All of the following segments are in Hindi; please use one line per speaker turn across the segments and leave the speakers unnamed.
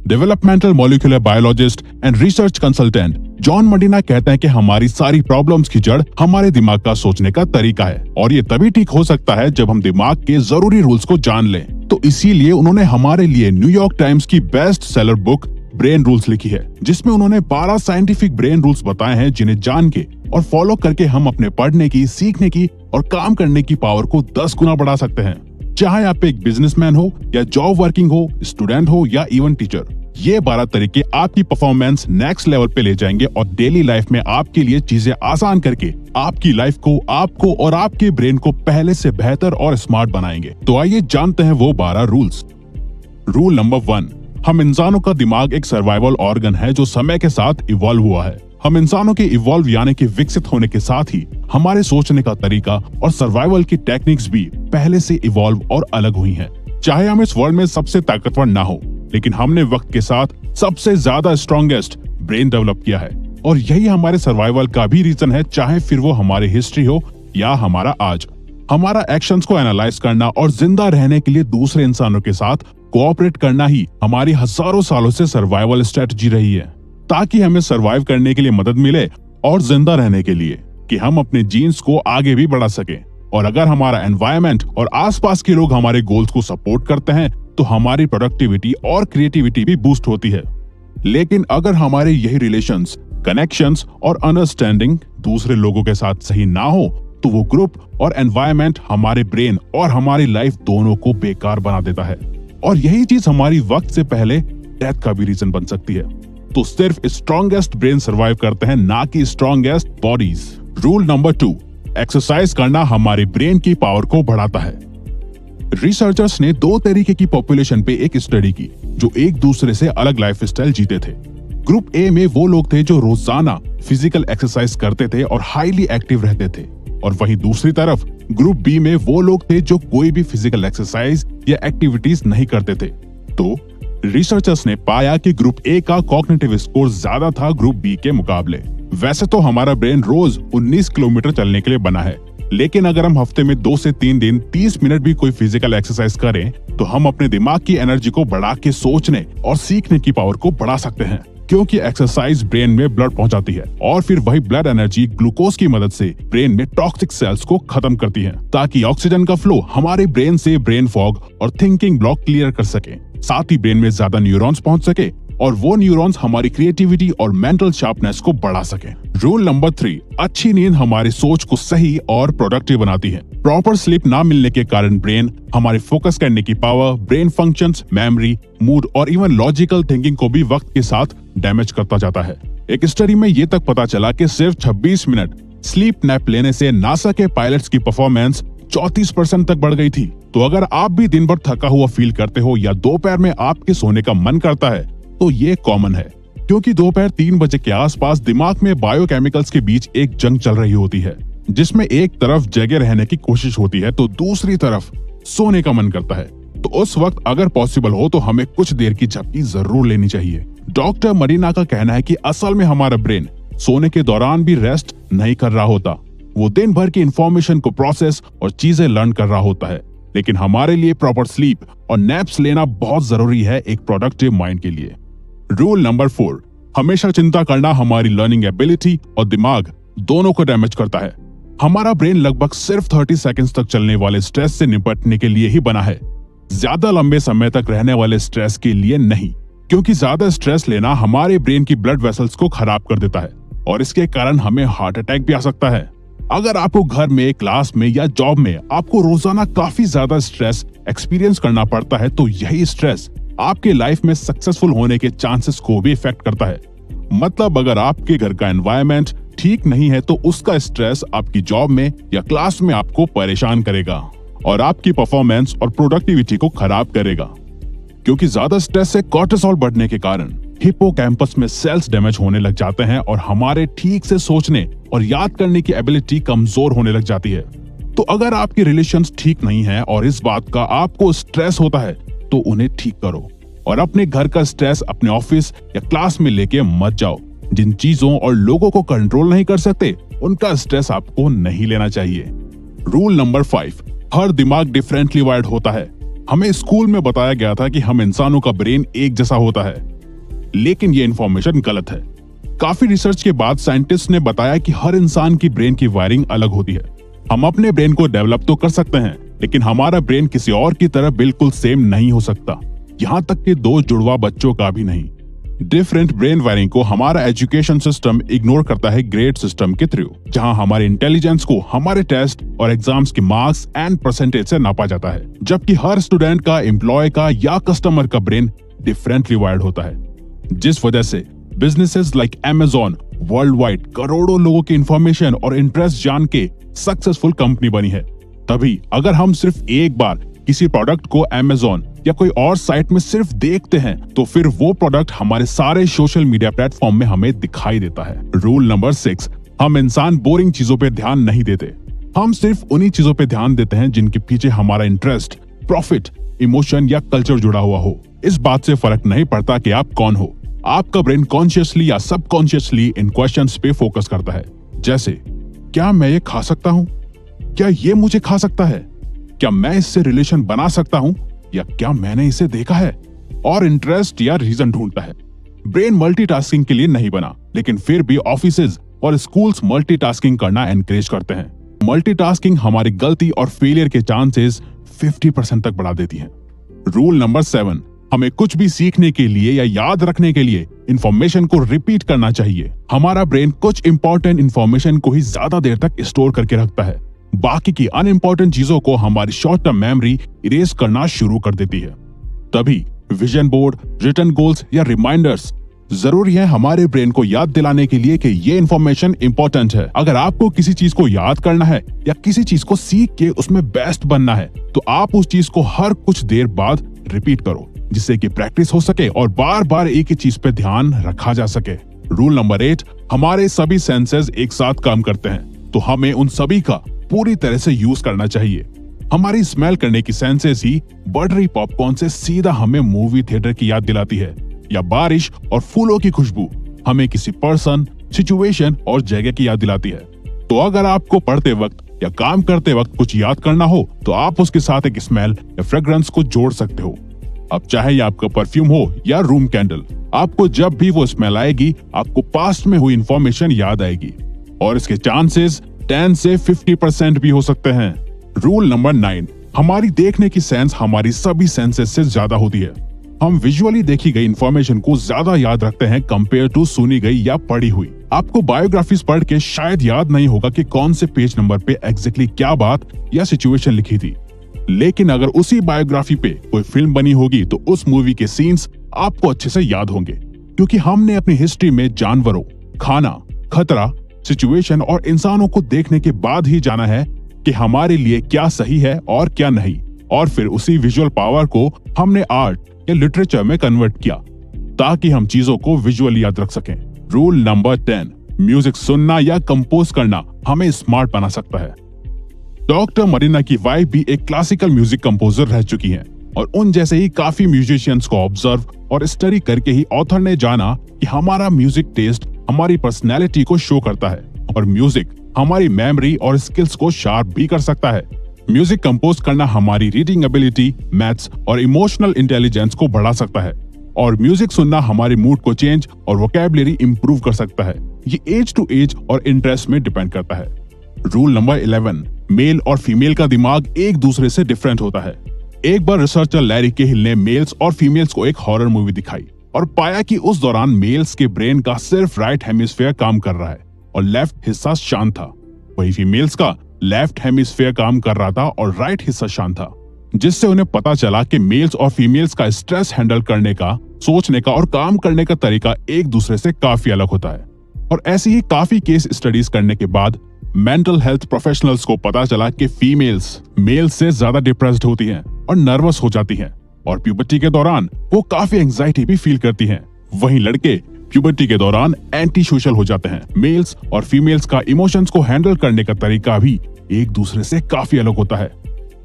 Developmental molecular biologist and research consultant John Medina कहते हैं कि हमारी सारी प्रॉब्लम्स की जड़ हमारे दिमाग का सोचने का तरीका है और ये तभी ठीक हो सकता है जब हम दिमाग के जरूरी रूल्स को जान लें। तो इसीलिए उन्होंने हमारे लिए न्यूयॉर्क टाइम्स की best seller book brain rules लिखी है, जिसमें उन्होंने 12 साइंटिफिक ब्रेन रूल्स बताए हैं जिन्हें जान के और फॉलो करके हम अपने पढ़ने की, सीखने की और काम करने की पावर को 10 गुना बढ़ा सकते हैं। चाहे आप एक बिजनेसमैन हो या जॉब वर्किंग हो, स्टूडेंट हो या इवन टीचर, ये 12 तरीके आपकी परफॉर्मेंस नेक्स्ट लेवल पे ले जाएंगे और डेली लाइफ में आपके लिए चीजें आसान करके आपकी लाइफ को, आपको और आपके ब्रेन को पहले से बेहतर और स्मार्ट बनाएंगे। तो आइए जानते हैं वो 12 रूल्स। रूल नंबर 1, हम इंसानों का दिमाग एक सर्वाइवल ऑर्गन है जो समय के साथ इवॉल्व हुआ है। हम इंसानों के इवॉल्व यानी कि विकसित होने के साथ ही हमारे सोचने का तरीका और सर्वाइवल की टेक्निक्स भी पहले से इवॉल्व और अलग हुई हैं। चाहे हम इस वर्ल्ड में सबसे ताकतवर ना हो, लेकिन हमने वक्त के साथ सबसे ज्यादा स्ट्रॉन्गेस्ट ब्रेन डेवलप किया है और यही हमारे सर्वाइवल का भी रीजन है, चाहे फिर वो हमारी हिस्ट्री हो या हमारा आज। हमारा एक्शंस को एनालाइज करना और जिंदा रहने के लिए दूसरे इंसानों के साथ कोऑपरेट करना ही हमारी हजारों सालों से सर्वाइवल स्ट्रेटजी रही है, ताकि हमें सर्वाइव करने के लिए मदद मिले और जिंदा रहने के लिए कि हम अपने जीन्स को आगे भी बढ़ा सकें। और अगर हमारा एनवायरनमेंट और आसपास के लोग हमारे गोल्स को सपोर्ट करते हैं तो हमारी प्रोडक्टिविटी और क्रिएटिविटी भी बूस्ट होती है। लेकिन अगर हमारे यही रिलेशंस, कनेक्शंस और अंडरस्टैंडिंग दूसरे लोगों के साथ सही ना हो तो वो ग्रुप और एनवायरनमेंट हमारे ब्रेन और हमारी लाइफ दोनों को बेकार बना देता है और यही चीज हमारी वक्त से पहले डेथ का भी रीजन बन सकती है। तो सिर्फ स्ट्रॉन्गेस्ट ब्रेन सर्वाइव करते हैं, ना कि strongest bodies. Rule number 2, exercise करना हमारे ब्रेन की पावर को बढ़ाता है। रिसर्चर्स ने 2 तरीके की पॉपुलेशन पे एक स्टडी की जो एक दूसरे से अलग लाइफस्टाइल जीते थे। ग्रुप ए में वो लोग थे जो रोजाना फिजिकल एक्सरसाइज करते थे और हाईली एक्टिव रहते थे, और वहीं दूसरी तरफ ग्रुप बी में वो लोग थे जो कोई भी फिजिकल एक्सरसाइज या एक्टिविटीज नहीं करते थे। तो रिसर्चर्स ने पाया कि ग्रुप ए का कॉग्निटिव स्कोर ज्यादा था ग्रुप बी के मुकाबले। वैसे तो हमारा ब्रेन रोज 19 किलोमीटर चलने के लिए बना है, लेकिन अगर हम हफ्ते में 2 से 3 दिन 30 मिनट भी कोई फिजिकल एक्सरसाइज करें तो हम अपने दिमाग की एनर्जी को बढ़ा के सोचने और सीखने की पावर को बढ़ा सकते हैं, क्योंकि एक्सरसाइज ब्रेन में ब्लड पहुंचाती है और फिर वही ब्लड एनर्जी ग्लूकोज की मदद से ब्रेन में टॉक्सिक सेल्स को खत्म करती है, ताकि ऑक्सीजन का फ्लो हमारे ब्रेन से ब्रेन फॉग और थिंकिंग ब्लॉक क्लियर कर सके। साथ ही ब्रेन में ज्यादा न्यूरॉन्स पहुंच सके और वो न्यूरॉन्स हमारी क्रिएटिविटी और मेंटल शार्पनेस को बढ़ा सके। रूल नंबर 3, अच्छी नींद हमारी सोच को सही और प्रोडक्टिव बनाती है। प्रॉपर स्लीप ना मिलने के कारण ब्रेन हमारे फोकस करने की power, brain functions, memory, mood और इवन लॉजिकल थिंकिंग को भी वक्त के साथ डैमेज करता जाता है। एक स्टडी में ये तक पता चला कि सिर्फ 26 मिनट स्लीप नैप लेने से नासा के पायलट्स की परफॉर्मेंस 34% तक बढ़ गई थी। तो अगर आप भी दिन भर थका हुआ फील करते हो या दोपहर में आपके सोने का मन करता है तो ये कॉमन है, क्योंकि दोपहर 3 बजे के आसपास दिमाग में बायोकेमिकल्स के बीच एक जंग चल रही होती है, जिसमें एक तरफ जगे रहने की कोशिश होती है तो दूसरी तरफ सोने का मन करता है। तो उस वक्त अगर पॉसिबल हो तो हमें कुछ देर की झपकी जरूर लेनी चाहिए। डॉक्टर मरीना का कहना है कि असल में हमारा ब्रेन सोने के दौरान भी रेस्ट नहीं कर रहा होता, वो दिन भर की इंफॉर्मेशन को प्रोसेस और चीजें लर्न कर रहा होता है। लेकिन हमारे लिए प्रॉपर स्लीप और नैप्स लेना बहुत जरूरी है एक प्रोडक्टिव माइंड के लिए। रूल नंबर 4, हमेशा चिंता करना हमारी लर्निंग एबिलिटी और दिमाग दोनों को डैमेज करता है। हमारा ब्रेन लगभग सिर्फ 30 सेकंड्स तक चलने वाले स्ट्रेस से निपटने के लिए ही बना है, ज्यादा लंबे समय तक रहने वाले स्ट्रेस के लिए नहीं, क्योंकि ज्यादा स्ट्रेस लेना हमारे ब्रेन की ब्लड वेसल्स को खराब कर देता है और इसके कारण हमें हार्ट अटैक भी आ सकता है। अगर आपको घर में, क्लास में या जॉब में आपको रोजाना काफी ज्यादा स्ट्रेस एक्सपीरियंस करना पड़ता है तो यही स्ट्रेस आपके लाइफ में सक्सेसफुल होने के चांसेस को भी इफेक्ट करता है। मतलब अगर आपके घर का एनवायरनमेंट ठीक नहीं है तो उसका स्ट्रेस आपकी जॉब में या क्लास में आपको परेशान करेगा और आपकी परफॉर्मेंस और प्रोडक्टिविटी को खराब करेगा, क्योंकि ज्यादा स्ट्रेस से कोर्टिसोल बढ़ने के कारण हिप्पोकैम्पस में सेल्स डैमेज होने लग जाते हैं और हमारे ठीक से सोचने और याद करने की एबिलिटी कमजोर होने लग जाती है। तो अगर आपके रिलेशंस ठीक नहीं है और इस बात का आपको स्ट्रेस होता है तो उन्हें ठीक करो और अपने घर का स्ट्रेस अपने ऑफिस या क्लास में लेके मत जाओ। जिन चीजों और लोगों को कंट्रोल नहीं कर सकते उनका स्ट्रेस आपको नहीं लेना चाहिए। रूल नंबर 5, हर दिमाग डिफरेंटली वायर्ड होता है। हमें स्कूल में बताया गया था कि हम इंसानों का ब्रेन एक जैसा होता है, लेकिन ये इन्फॉर्मेशन गलत है। काफी रिसर्च के बाद साइंटिस्ट ने बताया कि हर इंसान की ब्रेन की वायरिंग अलग होती है। हम अपने ब्रेन को डेवलप तो कर सकते हैं, लेकिन हमारा ब्रेन किसी और की तरह बिल्कुल सेम नहीं हो सकता, यहाँ तक कि दो जुड़वा बच्चों का भी नहीं। डिफरेंट ब्रेन वायरिंग को हमारा एजुकेशन सिस्टम इग्नोर करता है ग्रेड सिस्टम के थ्रू, जहां हमारे इंटेलिजेंस को हमारे टेस्ट और एग्जाम्स के मार्क्स एंड परसेंटेज से नापा जाता है, जबकि हर स्टूडेंट का, एम्प्लॉय का या कस्टमर का ब्रेन डिफरेंटली वायर्ड होता है, जिस वजह से businesses like Amazon world wide करोड़ों लोगों की इंफॉर्मेशन और इंटरेस्ट जान के सक्सेसफुल कंपनी बनी है। तभी अगर हम सिर्फ एक बार किसी प्रोडक्ट को Amazon या कोई और साइट में सिर्फ देखते हैं, तो फिर वो प्रोडक्ट हमारे सारे सोशल मीडिया प्लेटफॉर्म में हमें दिखाई देता है। रूल नंबर 6, हम इंसान बोरिंग चीजों पे ध्यान नहीं देते। हम सिर्फ उन्हीं चीजों पे ध्यान देते हैं जिनके पीछे हमारा इंटरेस्ट, प्रॉफिट, इमोशन या कल्चर जुड़ा हुआ हो। इस बात से फर्क नहीं पड़ता कि आप कौन हो, आपका ब्रेन कॉन्शियसली या सबकॉन्शियसली इन क्वेश्चंस पे फोकस करता है, जैसे क्या मैं ये खा सकता हूँ, क्या ये मुझे खा सकता है, क्या मैं इससे रिलेशन बना सकता हूँ, या क्या मैंने इसे देखा है, और इंटरेस्ट या रीजन ढूंढता है। ब्रेन मल्टीटास्किंग के लिए नहीं बना, लेकिन फिर भी ऑफिसेज और स्कूल्स मल्टीटास्किंग करना एनकरेज करते हैं। मल्टीटास्किंग हमारी गलती और फेलियर के चांसेस 50% तक बढ़ा देती है। रूल नंबर 7, हमें कुछ भी सीखने के लिए या याद रखने के लिए इंफॉर्मेशन को रिपीट करना चाहिए। हमारा ब्रेन कुछ इंपॉर्टेंट इंफॉर्मेशन को ही ज्यादा देर तक स्टोर करके रखता है, बाकी की अनइम्पोर्टेंट चीजों को हमारी शॉर्ट टर्म मेमोरी इरेज करना शुरू कर देती है। तभी विजन बोर्ड, रिटन गोल्स या रिमाइंडर्स जरूरी है हमारे ब्रेन को याद दिलाने के लिए कि ये इंफॉर्मेशन इंपॉर्टेंट है। अगर आपको किसी चीज को याद करना है या किसी चीज को सीख के उसमें बेस्ट बनना है, तो आप उस चीज को हर कुछ देर बाद रिपीट करो, जिससे कि प्रैक्टिस हो सके और बार बार एक ही चीज पे ध्यान रखा जा सके। रूल नंबर 8, हमारे सभी सेंसेस एक साथ काम करते हैं, तो हमें उन सभी का पूरी तरह से यूज करना चाहिए। हमारी स्मेल करने की सेंसेस ही बटरी पॉपकॉर्न से सीधा हमें मूवी थिएटर की याद दिलाती है, या बारिश और फूलों की खुशबू हमें किसी पर्सन, सिचुएशन और जगह की याद दिलाती है। तो अगर आपको पढ़ते वक्त या काम करते वक्त कुछ याद करना हो, तो आप उसके साथ एक स्मेल या फ्रेग्रेंस को जोड़ सकते हो। अब चाहे ये आपका परफ्यूम हो या रूम कैंडल, आपको जब भी वो स्मेल आएगी, आपको पास्ट में हुई इंफॉर्मेशन याद आएगी, और इसके चांसेस 10 से 50% भी हो सकते हैं। रूल नंबर 9, हमारी देखने की सेंस हमारी सभी सेंसेस से ज्यादा होती है। हम विजुअली देखी गई इंफॉर्मेशन को ज्यादा याद रखते हैं कंपेयर टू सुनी गई या पढ़ी हुई। आपको बायोग्राफीज पढ़ के शायद याद नहीं होगा कि कौन से पेज नंबर पे एग्जैक्टली क्या बात या सिचुएशन लिखी थी, लेकिन अगर उसी बायोग्राफी पे कोई फिल्म बनी होगी तो उस मूवी के सीन्स आपको अच्छे से याद होंगे, क्योंकि हमने अपनी हिस्ट्री में जानवरों, खाना, खतरा, सिचुएशन और इंसानों को देखने के बाद ही जाना है कि हमारे लिए क्या सही है और क्या नहीं, और फिर उसी विजुअल पावर को हमने आर्ट या लिटरेचर में कन्वर्ट किया ताकि हम चीजों को विजुअली याद रख सकें। रूल नंबर 10, म्यूजिक सुनना या कंपोज करना हमें स्मार्ट बना सकता है। डॉक्टर मरीना की वाइफ भी एक क्लासिकल म्यूजिक कंपोजर रह चुकी हैं, और उन जैसे ही काफी म्यूजिशियंस को ऑब्जर्व और स्टडी करके ही ऑथर ने जाना कि हमारा म्यूजिक टेस्ट हमारी पर्सनैलिटी को शो करता है, और म्यूजिक हमारी मेमोरी और स्किल्स को शार्प भी कर सकता है। म्यूजिक कंपोज करना हमारी रीडिंग एबिलिटी, मैथ्स और इमोशनल इंटेलिजेंस को बढ़ा सकता है, और म्यूजिक सुनना हमारे मूड को चेंज और वोकैबुलरी इंप्रूव कर सकता है। ये एज टू एज और इंटरेस्ट में डिपेंड करता है। रूल नंबर 11, मेल और फीमेल का दिमाग एक दूसरे से डिफरेंट होता है। एक बार रिसर्चर लैरी केहिल ने मेल्स और फीमेल्स को एक हॉरर मूवी दिखाई और पाया कि उस दौरान मेल्स के ब्रेन का सिर्फ राइट हेमिस्फीयर काम कर रहा है और लेफ्ट हिस्सा शांत था, वही फीमेल्स का लेफ्ट हेमिस्फीयर काम कर रहा था और राइट हिस्सा शांत था, जिससे उन्हें पता चला कि मेल्स और फीमेल्स का स्ट्रेस हैंडल करने का, सोचने का और काम करने का तरीका एक दूसरे से काफी अलग होता है। और ऐसी ही काफी केस स्टडीज करने के बाद मेंटल हेल्थ प्रोफेशनल्स को पता चला कि फीमेल्स मेल्स से ज्यादा डिप्रेस्ड होती हैं और नर्वस हो जाती हैं, और प्यूबर्टी के दौरान वो काफी एंजाइटी भी फील करती हैं। वहीं लड़के प्यूबर्टी के दौरान एंटी सोशल हो जाते हैं। मेल्स और फीमेल्स का इमोशंस को हैंडल करने का तरीका भी एक दूसरे से काफी अलग होता है।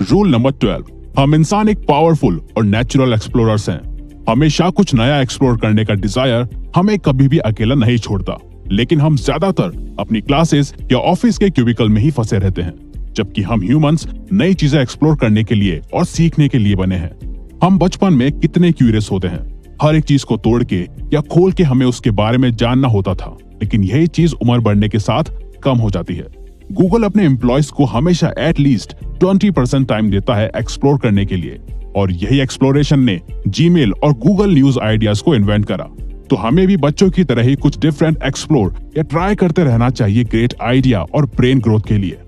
रूल नंबर 12, हम इंसान एक पावरफुल और नेचुरल एक्सप्लोरर्स हैं। हमेशा कुछ नया एक्सप्लोर करने का डिजायर हमें कभी भी अकेला नहीं छोड़ता, लेकिन हम ज्यादातर अपनी क्लासेस या ऑफिस के क्यूबिकल में ही फंसे रहते हैं, जबकि हम ह्यूमंस नई चीजें एक्सप्लोर करने के लिए और सीखने के लिए बने हैं। हम बचपन में कितने क्यूरियस होते हैं, हर एक चीज को तोड़ के या खोल के हमें उसके बारे में जानना होता था, लेकिन यही चीज उम्र बढ़ने के साथ कम हो जाती है। गूगल अपने एम्प्लॉयज को हमेशा एटलीस्ट 20% टाइम देता है एक्सप्लोर करने के लिए, और यही एक्सप्लोरेशन ने जीमेल और गूगल न्यूज आइडियाज को इन्वेंट करा। तो हमें भी बच्चों की तरह ही कुछ डिफरेंट एक्सप्लोर या ट्राई करते रहना चाहिए ग्रेट आइडिया और ब्रेन ग्रोथ के लिए।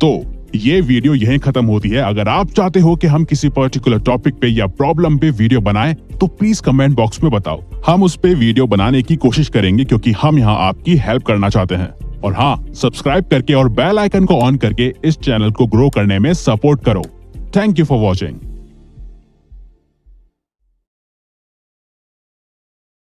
तो ये वीडियो यहीं खत्म होती है। अगर आप चाहते हो कि हम किसी पर्टिकुलर टॉपिक पे या प्रॉब्लम पे वीडियो बनाएं, तो प्लीज कमेंट बॉक्स में बताओ। हम उस पे वीडियो बनाने की कोशिश करेंगे, क्योंकि हम यहाँ आपकी हेल्प करना चाहते हैं। और हाँ, सब्सक्राइब करके और बेल आइकन को ऑन करके इस चैनल को ग्रो करने में सपोर्ट करो। Thank you for watching.